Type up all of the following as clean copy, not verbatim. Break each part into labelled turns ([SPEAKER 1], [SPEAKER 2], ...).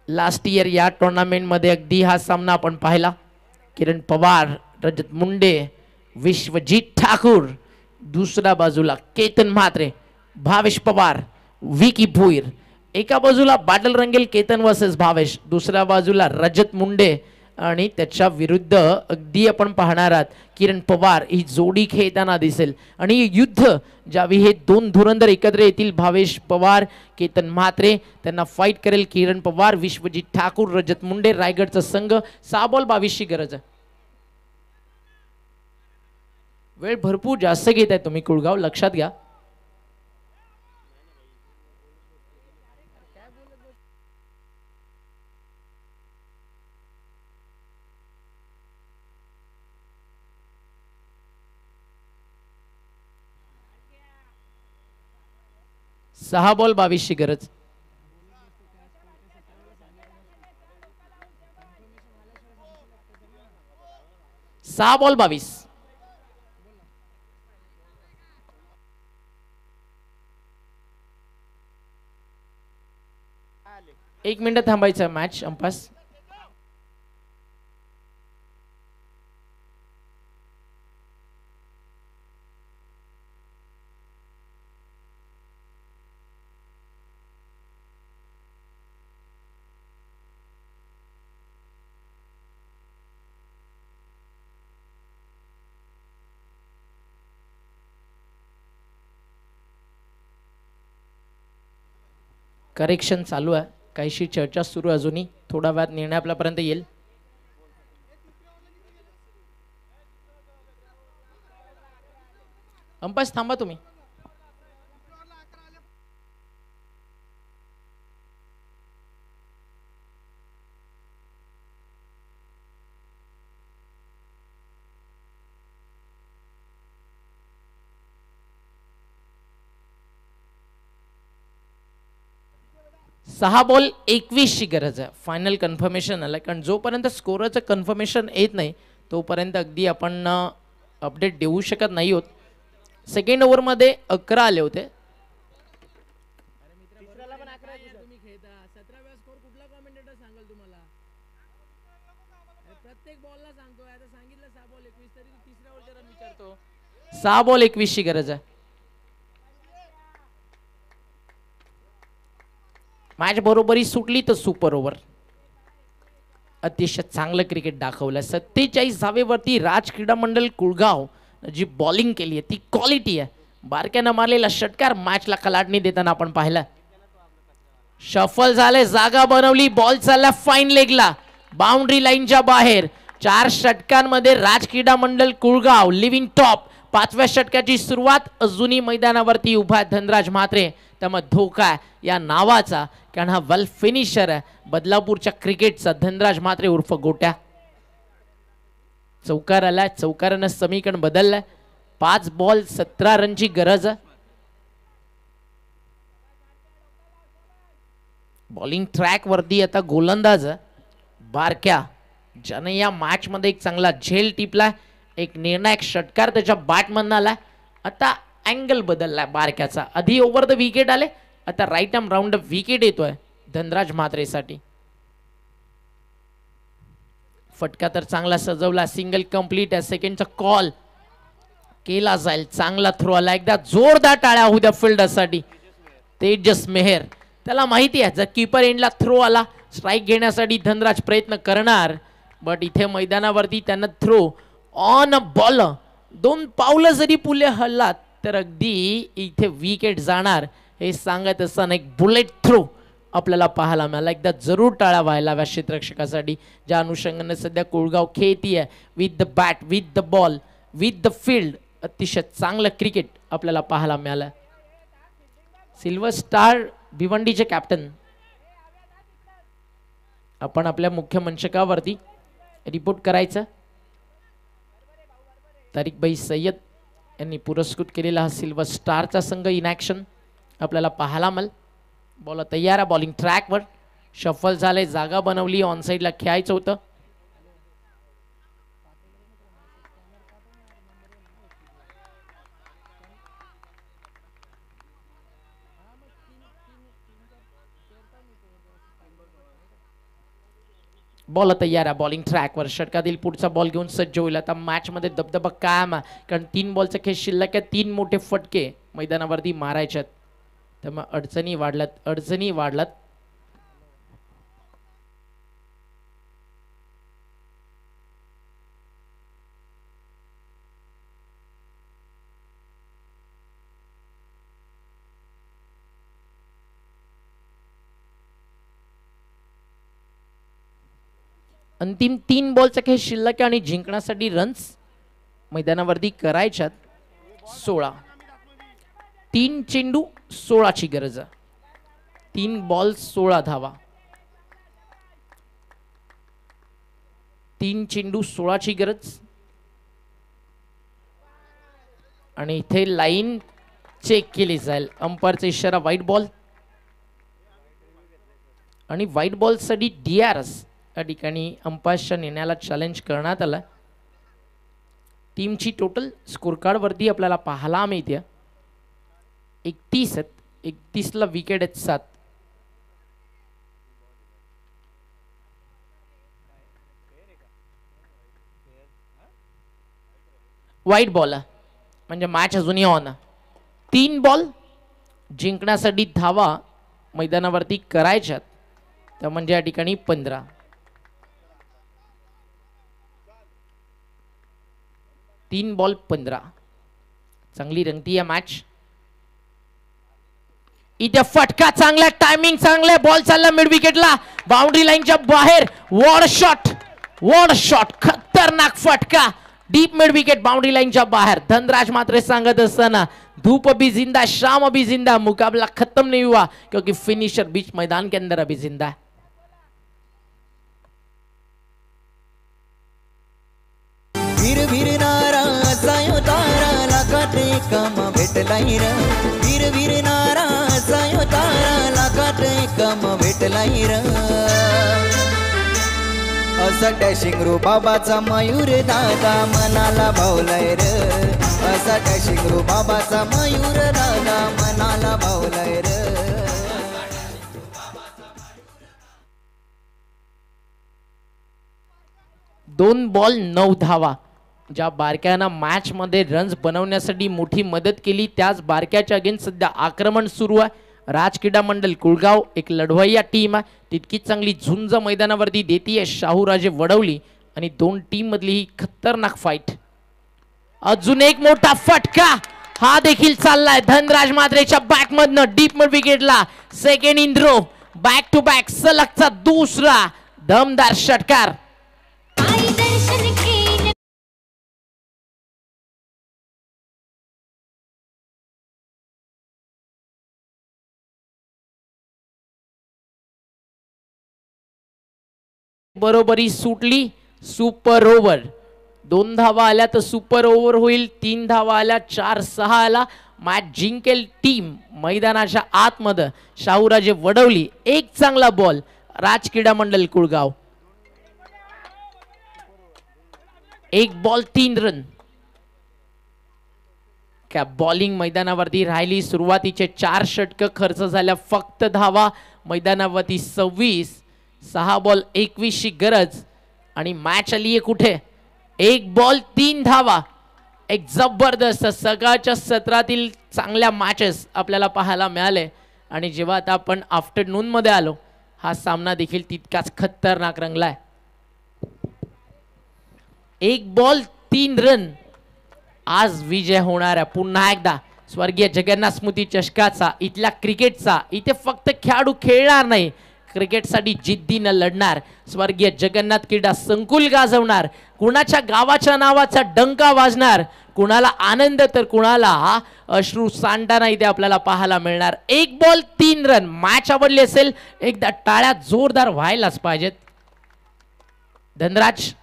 [SPEAKER 1] Last year या tournament मध्ये अगदी हा सामना आपण पाहिला. किरण पवार, रजत मुंडे, विश्वजीत ठाकूर, दुसऱ्या बाजूला केतन म्हात्रे, भावेश पवार, विकी भोईर. एका बाजूला बाटल रंगेल केतन वर्सेस भावेश, दुसऱ्या बाजूला रजत मुंडे आणि त्याच्या विरुद्ध अगदी आपण पाहणार आहात किरण पवार ही जोडी खेळताना दिसेल. आणि युद्ध ज्यावेळी हे दोन धुरंधर एकत्र येतील, भावेश पवार, केतन म्हात्रे, त्यांना फाईट करेल किरण पवार, विश्वजीत ठाकूर, रजत मुंडे. रायगडचा संघ 6 बॉल 22 ची गरज आहे. वेळ भरपूर जास्त घेत आहे तुम्ही कुळगाव, लक्षात घ्या. सहा बॉल 22 ची गरज. सहा बॉल 22. एक मिनिट थांबायचं मॅच अंपास. करेक्शन चालू आहे, काहीशी चर्चा सुरू अजूनही, थोडा वेळात निर्णय आपल्यापर्यंत येईल. अंपास थांबा तुम्ही. सहा बॉल 21 ची गरज आहे. फायनल कन्फर्मेशन आलं, कारण जोपर्यंत स्कोरचं कन्फर्मेशन येत नाही तोपर्यंत अगदी आपण अपडेट देऊ शकत नाही होत. सेकंड ओव्हरमध्ये 11 आले होते. सहा बॉल 21 ची गरज आहे. मॅच बरोबरी सुटली तर सुपर ओव्हर. अतिशय चांगलं क्रिकेट दाखवलं. 47 धावेवरती राज क्रीडा मंडळ कुळगाव जी बॉलिंग केली आहे ती क्वालिटी आहे. बारक्यानं मारलेला षटकार मॅचला कलाटणी देताना आपण पाहिलं. शफल झाले, जागा बनवली, बॉल चालला फाईन लेगला, बाउंड्री लाईनच्या बाहेर. 4 षटकांमध्ये राज क्रीडा मंडळ कुळगाव लिव्हिंग टॉप. 5व्या षटकाची सुरुवात. अजूनही मैदानावरती उभा धनराज म्हात्रे, त्यामुळे धोका या नावाचा, कारण हा वेल फिनिशर आहे बदलापूरच्या क्रिकेटचा धनराज म्हात्रे उर्फ गोट्या. चौकार आलाय, चौकारानं समीकरण बदललंय. 5 बॉल 17 रनची गरज आहे. बॉलिंग ट्रॅक वरती आता गोलंदाज बारक्या, ज्याने या मॅच मध्ये एक चांगला झेल टिपलाय. एक निर्णायक षटकार त्याच्या बॅटमधून आलाय. आता अँगल बदललाय बारक्याचा. आधी ओव्हर द विकेट आले, आता राईट आर्म राऊंड विकेट येतोय धनराज म्हात्रेसाठी. फटका तर चांगला सजवला, सिंगल कंप्लीट आहे. सेकंडचा कॉल केला जाईल. चांगला थ्रो आला, एकदा जोरदार टाळ्या होऊ द्या फिल्डरसाठी. तेजस मेहर, त्याला माहिती आहे जर कीपर एंडला थ्रो आला स्ट्राईक घेण्यासाठी धनराज प्रयत्न करणार, बट इथे मैदानावरती त्यांना थ्रो ऑन अ बॉल 2 पावलं जरी पुले हल्लात तर अगदी इथे विकेट जाणार हे सांगत असताना एक बुलेट थ्रो आपल्याला पाहायला मिळाला. एकदा जरूर टाळा व्हायला हव्या क्षेत्ररक्षकासाठी, ज्या अनुषंगाने सध्या कोळगाव खेळती आहे. With the bat, with the ball, with the field, अतिशय चांगलं क्रिकेट आपल्याला पाहायला मिळालं. सिल्वर स्टार भिवंडीचे कॅप्टन आपण आपल्या मुख्य मंचकावरती रिपोर्ट करायचं. तारिक भाई सय्यद यांनी पुरस्कृत केलेला हा सिल्वर स्टारचा संघ इन ॲक्शन आपल्याला पाहायला मिळेल. बॉल तयार आहे, बॉलिंग ट्रॅकवर. शफल झाले, जागा बनवली, ऑन साईडला खेळायचं होतं. बॉल तयार आहे बॉलिंग ट्रॅकवर षटकातील पुढचा बॉल घेऊन सज्ज होईल आता मॅच मध्ये दबदबा कायम आहे कारण 3 बॉलचा खेळ शिल्लक आहे 3 मोठे फटके मैदानावरती मारायच्यात त्यामुळे अडचणी वाढल्यात अंतिम 3 बॉलचा खेळ शिल्लक आहे आणि जिंकण्यासाठी रन्स मैदानावरती करायच्यात 16 3 चेंडू 16 ची गरज आहे 3 बॉल 16 धावा 3 चेंडू 16 ची गरज आणि इथे लाईन चेक केली जाईल अंपायरचा इशारा व्हाईट बॉल आणि व्हाईट बॉल साठी डीआरएस या ठिकाणी अंपायरच्या निर्णयाला चॅलेंज करण्यात आला टीमची टोटल स्कोर कार्ड वरती आपल्याला पाहायला मिळते 31 आहेत 31 ला विकेट आहेत 7 व्हाईट बॉल म्हणजे मॅच अजूनही ऑन 3 बॉल जिंकण्यासाठी धावा मैदानावरती करायच्यात तर म्हणजे या ठिकाणी 15 3 बॉल 15 चांगली रंगती आहे मॅच इथे फटका चांगला टायमिंग चांगला बॉल चालला मिड विकेटला बाउंड्री लाईनच्या बाहेर वॉड शॉट खतरनाक फटका डीप मिड विकेट बाउंड्री लाईनच्या बाहेर धनराज मात्र सांगत असताना धूप अभी जिंदा शाम अभी जिंदा मुकाबला खत्म नहीं हुआ क्योंकि फिनिशर बीच मैदान के अंदर अभी जिंदा है
[SPEAKER 2] वीर वीर नारा सायो तारा लाखाटे काम भेटलाई र वीर वीर नारा सायो तारा लाखाटे काम भेटलाई र असा डॅशिंग रो बाबाचा मयूर दादा मनाला भावलाय र असा डॅशिंग रो बाबाचा मयूर दादा मनाला भावलाय र
[SPEAKER 1] 2 बॉल 9 धावा ज्या बारक्यानं मॅच मध्ये रन्स बनवण्यासाठी मोठी मदत केली त्याच बारक्याच्या अगेन्स्ट सध्या आक्रमण सुरू आहे राज क्रीडा मंडळ कुळगाव एक लढवय्या टीम आहे तितकीच चांगली झुंज मैदानावरती देतीये शाहूराजे वडवली आणि 2 टीम मधली ही खतरनाक फाईट अजून एक मोठा फटका हा देखील चाललाय धनराज मात्रेच्या बॅक मधनं डीप मिड विकेटला second in row back to back सलगचा दुसरा दमदार षटकार बरोबरी सुटली सुपर ओव्हर 2 धावा आल्या तर सुपर ओव्हर होईल 3 धावा आल्या 4-6 आला मॅच जिंकेल टीम मैदानाच्या आतमध्ये शाहूराजे वडवली एक चांगला बॉल राज क्रीडा मंडळ कुळगाव 1 बॉल 3 रन क्या बॉलिंग मैदानावरती राहिली सुरुवातीचे 4 षटक खर्च झाल्या फक्त धावा मैदानावरती 26 6 बॉल 21 ची गरज आणि मॅच आली आहे कुठे 1 बॉल 3 धावा एक जबरदस्त सकाळच्या सत्रातील चांगल्या मॅचेस आपल्याला पाहायला मिळाले आणि जेव्हा आता आपण आफ्टरनून मध्ये आलो हा सामना देखील तितकाच खतरनाक रंगलाय 1 बॉल 3 रन आज विजय होणार आहे पुन्हा एकदा स्वर्गीय जगन्नाथ स्मृती चषकाचा इथल्या क्रिकेटचा इथे फक्त खेळाडू खेळणार नाही क्रिकेटसाठी जिद्दीने लढणार स्वर्गीय जगन्नाथ क्रीडा संकुल गाजवणार कुणाच्या गावाच्या नावाचा डंका वाजणार कुणाला आनंद तर कुणाला अश्रू सांडताना इथे आपल्याला पाहायला मिळणार 1 बॉल 3 रन मॅच आवडली असेल एकदा टाळ्या जोरदार व्हायलाच पाहिजेत धनराज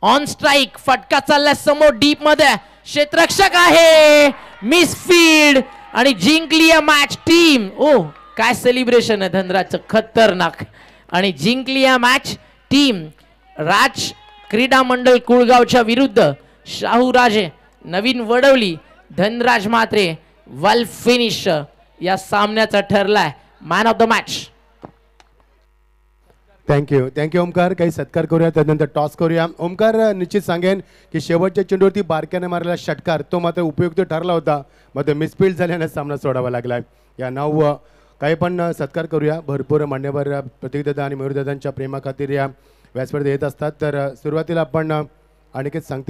[SPEAKER 1] ऑन स्ट्राइक फटका चालला समोर डीप मध्ये क्षेत्ररक्षक आहे मिस फील्ड आणि जिंकली मॅच टीम ओ काय सेलिब्रेशन आहे धनराजचं खतरनाक आणि जिंकली मॅच टीम राज क्रीडा मंडळ कुळगावच्या विरुद्ध शाहूराजे नवीन वडवली धनराज मात्रे वेल फिनिश या सामन्याचा ठरलाय man of the match
[SPEAKER 3] thank you Omkar. काही सत्कार करूया, त्यानंतर टॉस करूया. ओमकार, निश्चित सांगेन की शेवटच्या चेंडूवरती बारक्याने मारलेला षटकार तो मात्र उपयुक्त ठरला होता, मात्र मिसफील्ड झाल्याने सामना सोडावा लागला. या नाव काही पण सत्कार करूया. भरपूर मान्यवर प्रतीकदादा आणि मयूरदादांच्या प्रेमाखातीर या व्यासपीठात येत असतात. तर सुरुवातीला आपण अनिकेत सांगतील